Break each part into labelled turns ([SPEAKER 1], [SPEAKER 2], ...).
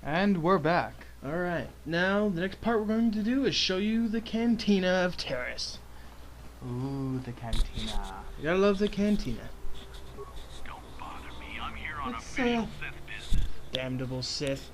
[SPEAKER 1] And we're back.
[SPEAKER 2] Alright, now the next part we're going to do is show you the Cantina of Terrace.
[SPEAKER 1] Ooh, the cantina.
[SPEAKER 2] You gotta love the Cantina.
[SPEAKER 3] Don't bother me. I'm here on
[SPEAKER 1] It's,
[SPEAKER 3] official Sith business.
[SPEAKER 2] Damnable Sith.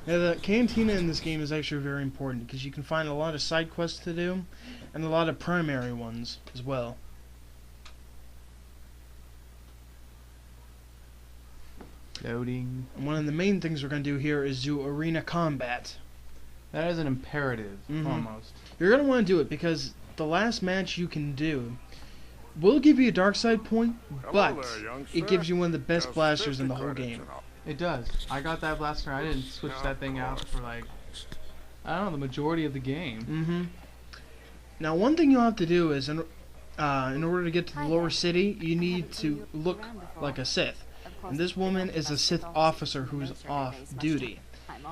[SPEAKER 2] Now the Cantina in this game is actually very important because you can find a lot of side quests to do and a lot of primary ones as well.
[SPEAKER 1] Loading.
[SPEAKER 2] And one of the main things we're going to do here is do arena combat.
[SPEAKER 1] That is an imperative, almost.
[SPEAKER 2] You're going to want to do it because the last match you can do will give you a dark side point, but it gives you one of the best blasters in the whole game.
[SPEAKER 1] It does. I got that blaster. I didn't switch that thing out for like, I don't know, the majority of the game.
[SPEAKER 2] Now one thing you'll have to do is in order to get to the lower city, you need to look like a Sith. And this woman is a Sith officer who's off duty.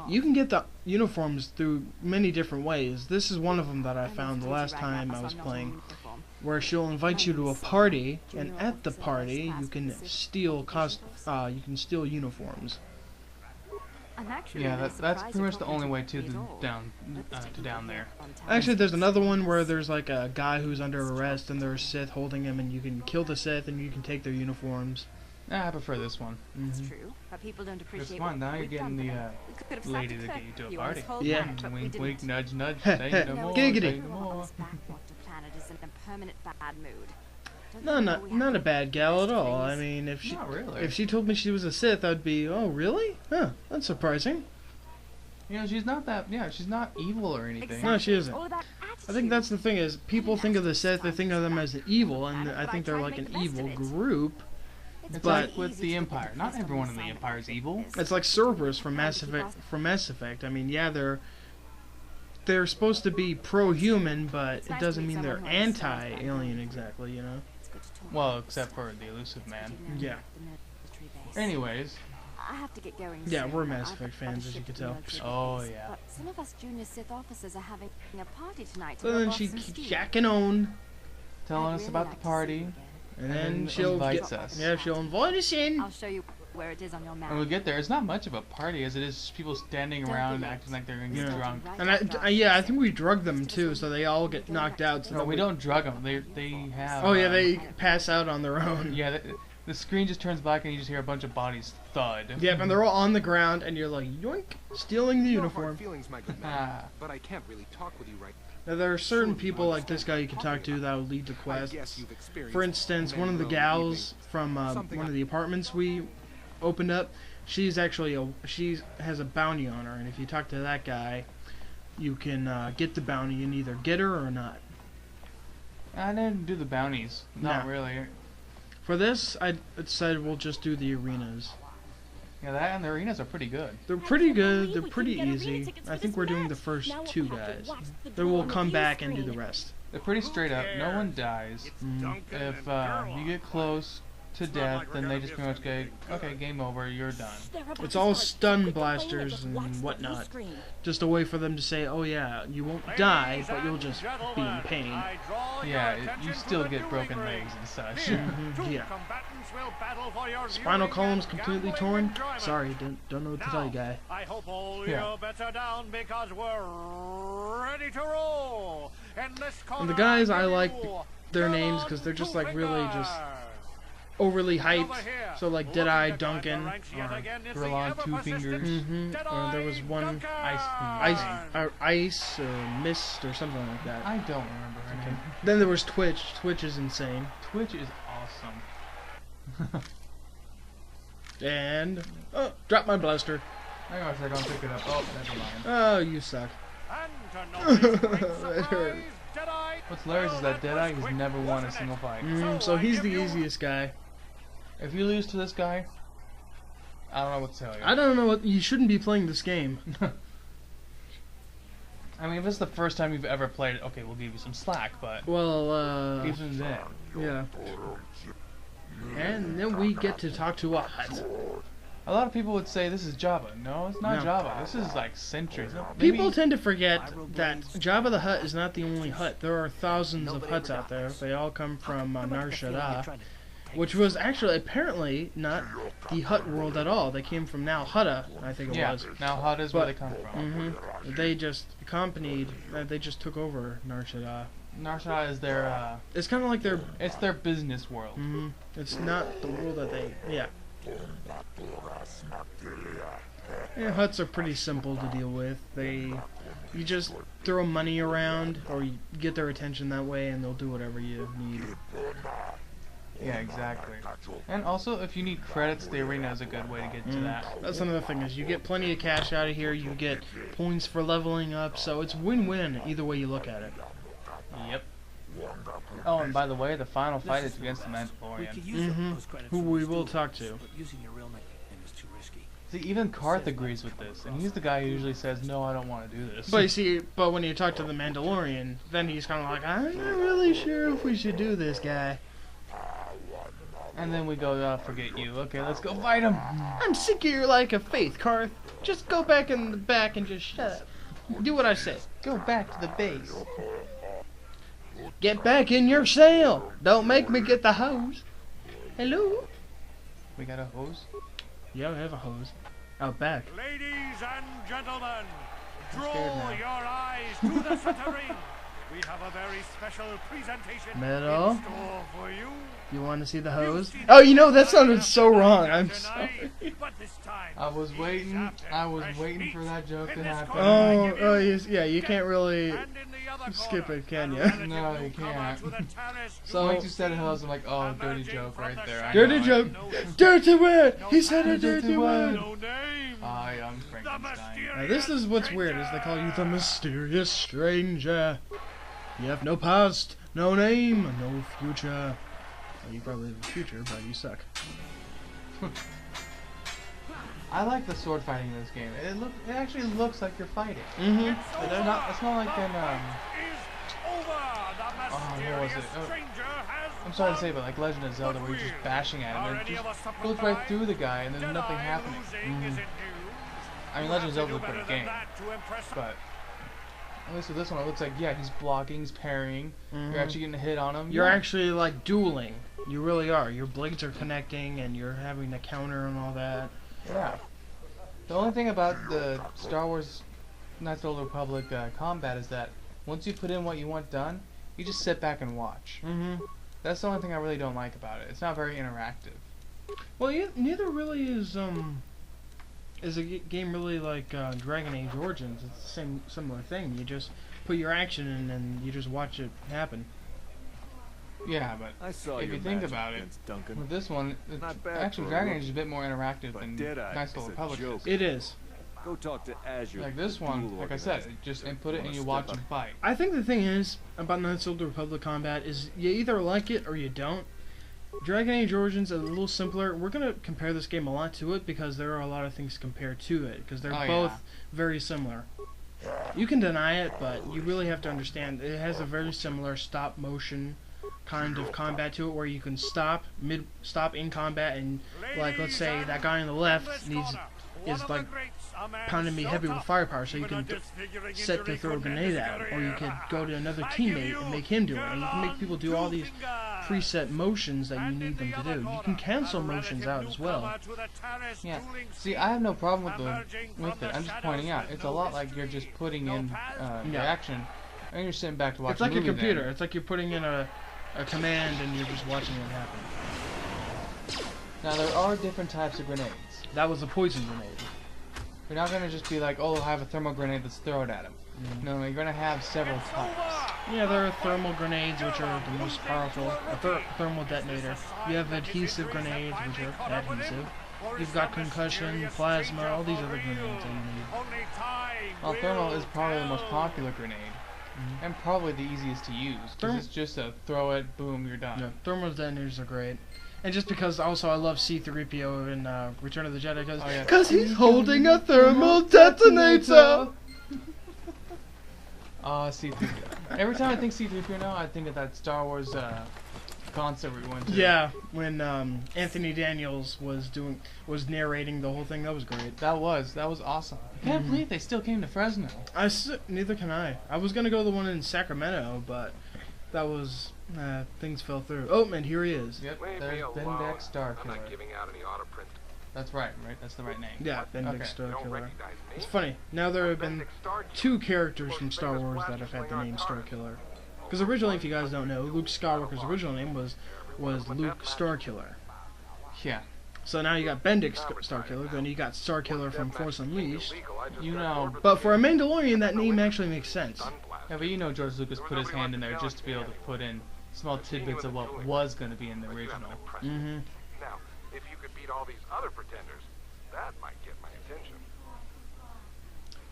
[SPEAKER 2] You can get the uniforms through many different ways. This is one of them that I found the last time I was playing, where she'll invite you to a party, and at the party you can steal uniforms.
[SPEAKER 1] Yeah, that's pretty much the only way to down there.
[SPEAKER 2] Actually, there's another one where there's like a guy who's under arrest, and there's Sith holding him, and you can kill the Sith, and you can take their uniforms.
[SPEAKER 1] I prefer this one.
[SPEAKER 4] It's true, but people don't appreciate
[SPEAKER 1] This one, now you're getting the lady to get you to a party.
[SPEAKER 2] Yeah.
[SPEAKER 1] Wink, wink, nudge, nudge. Say no more.
[SPEAKER 2] Giggity.
[SPEAKER 1] Say no more.
[SPEAKER 2] No, not a bad gal at all. I mean, if
[SPEAKER 1] Not really.
[SPEAKER 2] she told me she was a Sith, I'd be, oh really? Huh, that's surprising.
[SPEAKER 1] You know, she's not that. Yeah, she's not evil or anything.
[SPEAKER 2] No, she isn't. I think that's the thing is, people think of the Sith, they think of them as evil, and I think they're like an evil group.
[SPEAKER 1] It's
[SPEAKER 2] But
[SPEAKER 1] like with the Empire. Not everyone in the Empire is evil.
[SPEAKER 2] it's like Cerberus from Mass Effect. I mean, yeah, they're supposed to be pro-human, but it doesn't mean they're anti-alien exactly, you know?
[SPEAKER 1] Well, except for the elusive man.
[SPEAKER 2] Yeah.
[SPEAKER 1] Anyways.
[SPEAKER 4] I have to get going.
[SPEAKER 2] Yeah, we're Mass Effect fans, as you can tell.
[SPEAKER 1] Oh yeah.
[SPEAKER 4] But some of us junior Sith officers are having a party tonight.
[SPEAKER 2] So then she keeps yakking on,
[SPEAKER 1] Telling us about the party.
[SPEAKER 2] and then
[SPEAKER 1] And
[SPEAKER 2] she'll
[SPEAKER 1] invites us.
[SPEAKER 2] Yeah, she'll invite us in.
[SPEAKER 4] I'll show you where it is on your map.
[SPEAKER 1] When we get there, it's not much of a party as it is people standing around acting like they're gonna get
[SPEAKER 2] Yeah.
[SPEAKER 1] drunk.
[SPEAKER 2] And I think we drug them too, so they all get knocked out. So
[SPEAKER 1] No,
[SPEAKER 2] that
[SPEAKER 1] we don't drug them. They have.
[SPEAKER 2] Oh yeah, they pass out on their own.
[SPEAKER 1] Yeah, the screen just turns black and you just hear a bunch of bodies thud.
[SPEAKER 2] Yep, and they're all on the ground, and you're like, yoink, stealing the uniform.
[SPEAKER 5] Feelings, my good man, but I can't really talk with you right
[SPEAKER 2] Now there are certain people like this guy you can talk to that will lead to
[SPEAKER 5] now. I
[SPEAKER 2] quests.
[SPEAKER 5] guess you've experienced
[SPEAKER 2] For instance, one of the gals from one of the apartments we opened up, she has a bounty on her, and if you talk to that guy, you can get the bounty and either get her or not.
[SPEAKER 1] I didn't do the bounties. Not
[SPEAKER 2] No.
[SPEAKER 1] really.
[SPEAKER 2] For this, I decided we'll just do the arenas.
[SPEAKER 1] Yeah, that and the arenas are pretty good.
[SPEAKER 2] They're pretty good, they're pretty easy. I think we're doing the first two guys. Then we'll come back and do the rest.
[SPEAKER 1] They're pretty straight up. No one dies. If you get close to death, then they just pretty much go, okay, game over, you're done.
[SPEAKER 2] It's all stun blasters and whatnot. Just a way for them to say, oh yeah, you won't die, but you'll just be in pain.
[SPEAKER 1] Yeah, you still get broken legs and such.
[SPEAKER 2] Yeah. Spinal column's completely torn. Sorry, don't know what to tell you, guy.
[SPEAKER 3] I hope all
[SPEAKER 1] Yeah.
[SPEAKER 3] your bets are down because we're ready to roll.
[SPEAKER 2] And the guys, I like their names because they're just like really just overly hyped. So like Deadeye, Duncan,
[SPEAKER 1] Gorilla, Two Fingers.
[SPEAKER 2] or there was one Ice or Mist or something like that.
[SPEAKER 1] I don't remember her name.
[SPEAKER 2] Then there was Twitch. Twitch is insane.
[SPEAKER 1] Twitch is awesome.
[SPEAKER 2] And drop my blaster.
[SPEAKER 1] I gotta check on pick it up. Oh, never mind.
[SPEAKER 2] Oh, you suck. That hurt.
[SPEAKER 1] What's hilarious is that Deadeye has never won a single fight.
[SPEAKER 2] So he's the easiest guy.
[SPEAKER 1] If you lose to this guy, I don't know what to tell you.
[SPEAKER 2] I don't know what you shouldn't be playing this game.
[SPEAKER 1] I mean, if it's the first time you've ever played it, okay, we'll give you some slack, but
[SPEAKER 2] Well,
[SPEAKER 1] even then,
[SPEAKER 2] yeah. And then we get to talk to a hut.
[SPEAKER 1] a lot of people would say this is Java. No, it's not
[SPEAKER 2] No.
[SPEAKER 1] Java. This is like centuries. Maybe-
[SPEAKER 2] People tend to forget that Jabba the Hutt is not the only hut. There are thousands of huts out there. They all come from Nar Shaddaa. which was actually apparently not the Hutt world at all. They came from now Hutta, I think it was.
[SPEAKER 1] Now Hutt is where they come from.
[SPEAKER 2] They just accompanied. They just took over Nar Shaddaa.
[SPEAKER 1] Nar Shaddaa is their.
[SPEAKER 2] It's kind of like their.
[SPEAKER 1] It's their business world.
[SPEAKER 2] It's not the world that they. Yeah. Yeah, Hutts are pretty simple to deal with. You just throw money around, or you get their attention that way, and they'll do whatever you need.
[SPEAKER 1] Yeah, exactly. And also, if you need credits, the arena is a good way to get to that.
[SPEAKER 2] That's another thing, is you get plenty of cash out of here, you get points for leveling up, so it's win-win either way you look at it.
[SPEAKER 1] Yep. Oh, and by the way, the final fight is against the Mandalorian.
[SPEAKER 2] Who we will talk to.
[SPEAKER 1] See, even Karth agrees with this, and he's the guy who usually says, no, I don't want to do this.
[SPEAKER 2] But you see, when you talk to the Mandalorian, then he's kind of like, I'm not really sure if we should do this, guy.
[SPEAKER 1] And then we go, oh, forget you. Okay, let's go fight him.
[SPEAKER 2] I'm sick of your lack of faith, Karth. Just go back in the back and just shut up. Do what I say.
[SPEAKER 1] Go back to the base.
[SPEAKER 2] Get back in your cell. Don't make me get the hose. Hello?
[SPEAKER 1] We got a hose?
[SPEAKER 2] Yeah, we have a hose. Out back.
[SPEAKER 3] Ladies and gentlemen, draw your eyes to the center ring. We have a very special presentation
[SPEAKER 2] Metal.
[SPEAKER 3] in store for you.
[SPEAKER 2] You want to see the hose? Oh, you know, that sounded so wrong. I'm sorry.
[SPEAKER 3] But this time,
[SPEAKER 1] I was waiting for that joke to happen.
[SPEAKER 2] Oh, yeah, you can't really
[SPEAKER 3] and in the other
[SPEAKER 2] skip
[SPEAKER 3] corner,
[SPEAKER 2] it, can
[SPEAKER 3] a
[SPEAKER 2] you?
[SPEAKER 3] relative
[SPEAKER 1] No,
[SPEAKER 3] will
[SPEAKER 1] you
[SPEAKER 3] come out
[SPEAKER 1] can't.
[SPEAKER 3] with a terrace
[SPEAKER 1] So once you said
[SPEAKER 3] dueling.
[SPEAKER 1] hose, I'm like, oh, dirty joke right there. I
[SPEAKER 2] Dirty
[SPEAKER 1] know
[SPEAKER 2] joke.
[SPEAKER 1] it.
[SPEAKER 2] Dirty word. He said a dirty
[SPEAKER 1] Dirty
[SPEAKER 2] word.
[SPEAKER 3] No name.
[SPEAKER 1] I am Frankenstein.
[SPEAKER 2] Now, this is what's weird, is they call you the mysterious stranger. You have no past, no name, no future. Well, you probably have a future, but you suck.
[SPEAKER 1] I like the sword fighting in this game. It actually looks like you're fighting.
[SPEAKER 2] Mm-hmm.
[SPEAKER 1] It's not like in
[SPEAKER 3] What
[SPEAKER 1] was it? I'm sorry to say, but like Legend of Zelda, where you're just bashing at him and it just goes right through the guy and there's nothing happening. I mean, Legend of Zelda is a great game, but at least with this one, it looks like, yeah, he's blocking, he's parrying, you're actually getting a hit on him.
[SPEAKER 2] You're actually like dueling. You really are. Your blades are connecting and you're having to counter and all that.
[SPEAKER 1] Yeah. The only thing about the Star Wars Knights of the Old Republic combat is that once you put in what you want done, you just sit back and watch. That's the only thing I really don't like about it. It's not very interactive.
[SPEAKER 2] Well, neither really is a game really like Dragon Age Origins. It's the same similar thing. You just put your action in and you just watch it happen.
[SPEAKER 1] Yeah, but if you think about it, with this one, actually Dragon Age is a bit more interactive than Knights of the Old Republic is.
[SPEAKER 2] It is.
[SPEAKER 6] Go talk to Azure.
[SPEAKER 1] Like this one, like I said, just input it and you watch them fight.
[SPEAKER 2] I think the thing is about Knights of the Republic combat is you either like it or you don't. Dragon Age Origins is a little simpler. We're going to compare this game a lot to it because there are a lot of things to compare to it because they're both very similar. You can deny it, but you really have to understand it has a very similar stop motion kind of combat to it where you can stop in combat and, like, let's say that guy on the left is like pounding me heavy with firepower, so you can set to throw a grenade at him, or you could go to another teammate and make him do it, and you can make people do all these preset motions that you need them to do. You can cancel motions out as well.
[SPEAKER 1] Yeah, see, I have no problem with it. I'm just pointing out, it's a lot like you're just putting in the action, and you're sitting back to watch.
[SPEAKER 2] It's like a computer. It's like you're putting in a command and you're just watching it happen.
[SPEAKER 1] Now there are different types of grenades.
[SPEAKER 2] That was a poison grenade.
[SPEAKER 1] You're not gonna just be like, oh, I have a thermal grenade, let's throw it at him. No, you're gonna have several types.
[SPEAKER 2] Yeah, there are thermal grenades, which are the most powerful. A thermal detonator. You have adhesive grenades, which are adhesive. You've got concussion, plasma, all these other grenades that you need.
[SPEAKER 1] Well, thermal is probably the most popular grenade. And probably the easiest to use. Because it's just a throw it, boom, you're done.
[SPEAKER 2] Yeah, thermal detonators are great. And just because also I love C-3PO in Return of the Jedi, because he's holding a thermal detonator!
[SPEAKER 1] C-3PO. Every time I think C-3PO now, I think of that Star Wars concert we went to.
[SPEAKER 2] Yeah, when Anthony Daniels was narrating the whole thing. That was great.
[SPEAKER 1] That was awesome. I can't believe they still came to Fresno.
[SPEAKER 2] Neither can I. I was gonna go to the one in Sacramento, but That was things fell through. Oh, and here he is.
[SPEAKER 1] Yep,
[SPEAKER 5] Leave me
[SPEAKER 1] there's
[SPEAKER 5] alone.
[SPEAKER 1] Bendex Star
[SPEAKER 5] I'm
[SPEAKER 1] Killer.
[SPEAKER 5] not giving out any auto print.
[SPEAKER 1] That's right? That's the right name.
[SPEAKER 2] Yeah, Bendex
[SPEAKER 1] Okay.
[SPEAKER 2] Star
[SPEAKER 5] You don't
[SPEAKER 2] Killer.
[SPEAKER 5] recognize me?
[SPEAKER 2] It's funny. Now there have been
[SPEAKER 5] Bendex Star
[SPEAKER 2] 2 characters from Star Wars that have had the name Star Killer. Because originally, if you guys don't know, Luke Skywalker's original name was Luke Starkiller.
[SPEAKER 1] Yeah.
[SPEAKER 2] So now you got Bendex Starkiller, then you got Starkiller from Force Unleashed.
[SPEAKER 1] You know.
[SPEAKER 2] But for a Mandalorian, that name actually makes sense.
[SPEAKER 1] Yeah, but you know George Lucas put his hand in there just to be able to put in small tidbits of what was going to be in the original.
[SPEAKER 2] Mm-hmm.
[SPEAKER 5] Now, if you could beat all these other pretenders, that might get my attention.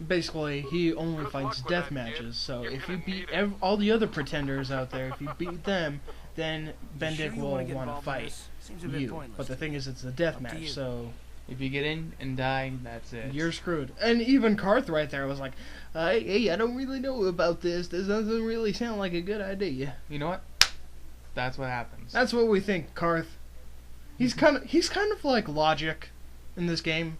[SPEAKER 2] Basically, he only fights death matches. So if you beat all the other pretenders out there, if you beat them, then Bendick will want to fight you. But the thing is, it's a death match, so
[SPEAKER 1] If you get in and die, that's it.
[SPEAKER 2] you're screwed. And even Karth right there was like, hey, I don't really know about this. This doesn't really sound like a good idea.
[SPEAKER 1] You know what? That's what happens.
[SPEAKER 2] That's what we think, Karth. He's kind of like Logic in this game.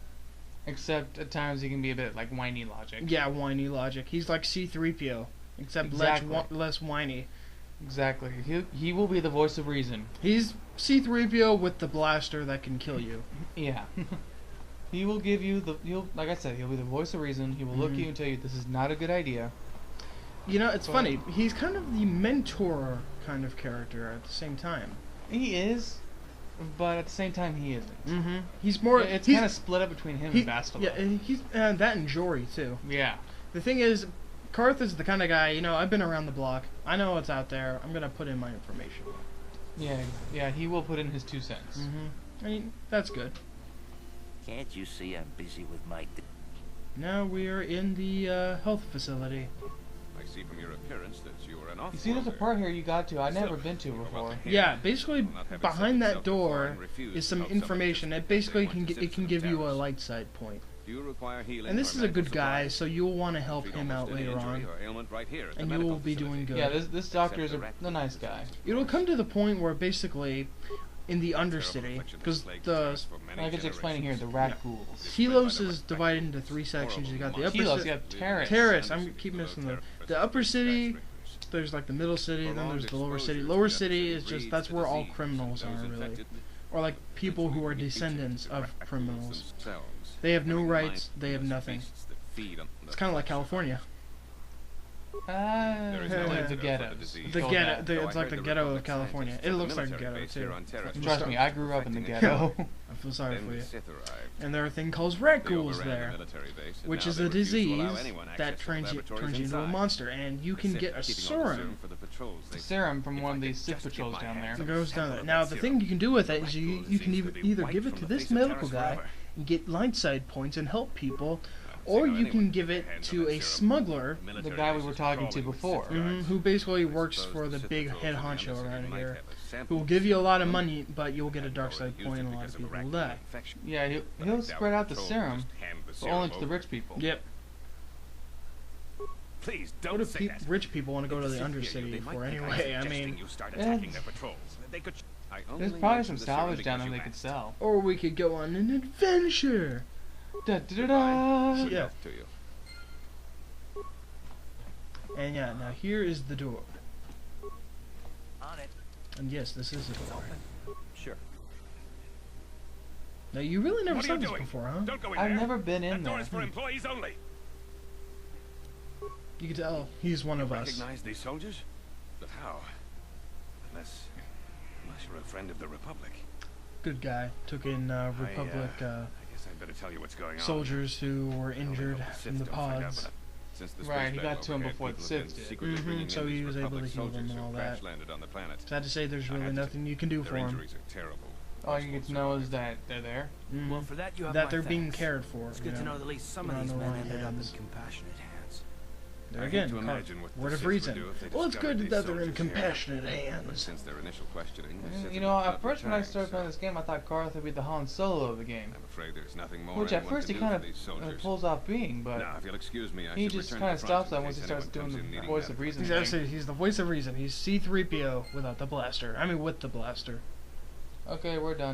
[SPEAKER 1] Except at times he can be a bit like whiny Logic.
[SPEAKER 2] Yeah, whiny Logic. He's like C-3PO, except
[SPEAKER 1] Exactly.
[SPEAKER 2] less whiny.
[SPEAKER 1] Exactly. He will be the voice of reason.
[SPEAKER 2] He's C-3PO with the blaster that can kill you.
[SPEAKER 1] Yeah. He will give you like I said, he'll be the voice of reason. He will look at you and tell you this is not a good idea.
[SPEAKER 2] You know, it's funny. He's kind of the mentor kind of character at the same time.
[SPEAKER 1] He is, but at the same time he isn't.
[SPEAKER 2] Mm-hmm. He's more.
[SPEAKER 1] It's
[SPEAKER 2] he's-
[SPEAKER 1] kind of split up between him and Bastila.
[SPEAKER 2] Yeah, and he's that and Jory too.
[SPEAKER 1] Yeah.
[SPEAKER 2] The thing is, Karth is the kind of guy. You know, I've been around the block. I know what's out there. I'm gonna put in my information.
[SPEAKER 1] Yeah. He will put in his 2 cents.
[SPEAKER 2] Mm-hmm. I mean, that's good.
[SPEAKER 6] Can't you see I'm busy with my...
[SPEAKER 2] Now we are in the health facility.
[SPEAKER 7] I see from your appearance that you are an
[SPEAKER 1] You see, there's a part here you got to. I've never been to before.
[SPEAKER 2] Yeah, basically behind that door is some information that basically it can give you a light side point.
[SPEAKER 7] Do you require healing?
[SPEAKER 2] And this is a good guy, so you'll want to help him out later on, and you will be doing good.
[SPEAKER 1] Yeah, this doctor is a nice guy.
[SPEAKER 2] It'll come to the point where basically, in the Undercity, because
[SPEAKER 1] Like it's explaining here, the rat ghouls.
[SPEAKER 2] Telos is divided into 3 sections. You got the upper
[SPEAKER 1] Telos,
[SPEAKER 2] city.
[SPEAKER 1] you have Terrace.
[SPEAKER 2] Terrace. I'm keep missing the upper city. There's like the middle city, then there's the lower city. Lower city is just that's where all criminals are really, or like people who are descendants of criminals. They have no rights. They have nothing. It's kind of like California.
[SPEAKER 1] The ghettos.
[SPEAKER 2] It's like the ghetto of California. It looks like a ghetto too.
[SPEAKER 1] Trust me, I grew up in the ghetto.
[SPEAKER 2] I feel sorry for you. And there are a thing called rat ghouls there, which is a disease that turns you into a monster, and you can get a serum.
[SPEAKER 1] Serum from one of these Sith patrols down there.
[SPEAKER 2] It goes down there. Now the thing you can do with it is you can either give it to this medical guy and get light side points and help people, or you can give it to a smuggler,
[SPEAKER 1] The guy we were talking to before.
[SPEAKER 2] who basically works for the big head honcho around here, who will give you a lot of money, but you'll get a dark side point and a lot of people will die.
[SPEAKER 1] Yeah, he'll spread out the serum, but only to the rich people.
[SPEAKER 2] Yep.
[SPEAKER 3] Please
[SPEAKER 2] What
[SPEAKER 3] don't
[SPEAKER 2] do
[SPEAKER 3] say that.
[SPEAKER 2] rich people want to go to the Undercity for anyway? I mean,
[SPEAKER 3] You start attacking their patrols. They could.
[SPEAKER 1] There's probably some salvage down there they could sell.
[SPEAKER 2] or we could go on an adventure.
[SPEAKER 1] Da, da, da, da.
[SPEAKER 2] Yeah. And yeah, now here is the door.
[SPEAKER 6] On it.
[SPEAKER 2] And yes, this is a door.
[SPEAKER 6] Sure.
[SPEAKER 2] Now you really never
[SPEAKER 3] What are
[SPEAKER 2] saw
[SPEAKER 3] you
[SPEAKER 2] this
[SPEAKER 3] doing?
[SPEAKER 2] before, huh?
[SPEAKER 3] Don't go in
[SPEAKER 1] I've
[SPEAKER 3] there.
[SPEAKER 1] never been in
[SPEAKER 3] That door
[SPEAKER 1] there.
[SPEAKER 3] is for employees only.
[SPEAKER 2] You can tell he's one of us.
[SPEAKER 3] Recognize these soldiers? But how? Unless you're a friend of the Republic.
[SPEAKER 2] Good guy. Took in Republic
[SPEAKER 3] I guess I'd better tell you what's going on.
[SPEAKER 2] soldiers who were injured in the pods.
[SPEAKER 1] Right, he got to him before the Sith did.
[SPEAKER 2] So he was able to heal them and all that. Sad to say, there's really nothing you can do for them.
[SPEAKER 1] All you get to know is that they're there.
[SPEAKER 6] Well, for that you have
[SPEAKER 2] That
[SPEAKER 6] my
[SPEAKER 2] they're being
[SPEAKER 6] thanks.
[SPEAKER 2] cared for.
[SPEAKER 6] It's good to know that at least some of
[SPEAKER 2] Not
[SPEAKER 6] these
[SPEAKER 2] on the
[SPEAKER 6] men
[SPEAKER 2] wrong
[SPEAKER 6] ended up in
[SPEAKER 2] hands.
[SPEAKER 6] compassionate hands.
[SPEAKER 2] There again, word of reason. Well, it's good that they're in compassionate hands.
[SPEAKER 7] Since their initial questioning,
[SPEAKER 1] You know, at first when I started playing this game, I thought Karth would be the Han Solo of the game.
[SPEAKER 7] I'm afraid there's nothing more.
[SPEAKER 1] Which at first he kind of pulls off being, but
[SPEAKER 7] Now, if you'll excuse me, I
[SPEAKER 1] he
[SPEAKER 7] should
[SPEAKER 1] just
[SPEAKER 7] return
[SPEAKER 1] kind
[SPEAKER 7] to
[SPEAKER 1] of
[SPEAKER 7] the front
[SPEAKER 1] stops that
[SPEAKER 7] in
[SPEAKER 1] once he
[SPEAKER 7] case
[SPEAKER 1] starts
[SPEAKER 7] anyone
[SPEAKER 1] doing
[SPEAKER 7] comes in
[SPEAKER 1] the
[SPEAKER 7] needing
[SPEAKER 1] voice of
[SPEAKER 7] medical
[SPEAKER 1] reason
[SPEAKER 2] He's
[SPEAKER 1] thing.
[SPEAKER 2] actually he's the voice of reason. He's C-3PO without the blaster. I mean, with the blaster.
[SPEAKER 1] Okay, we're done.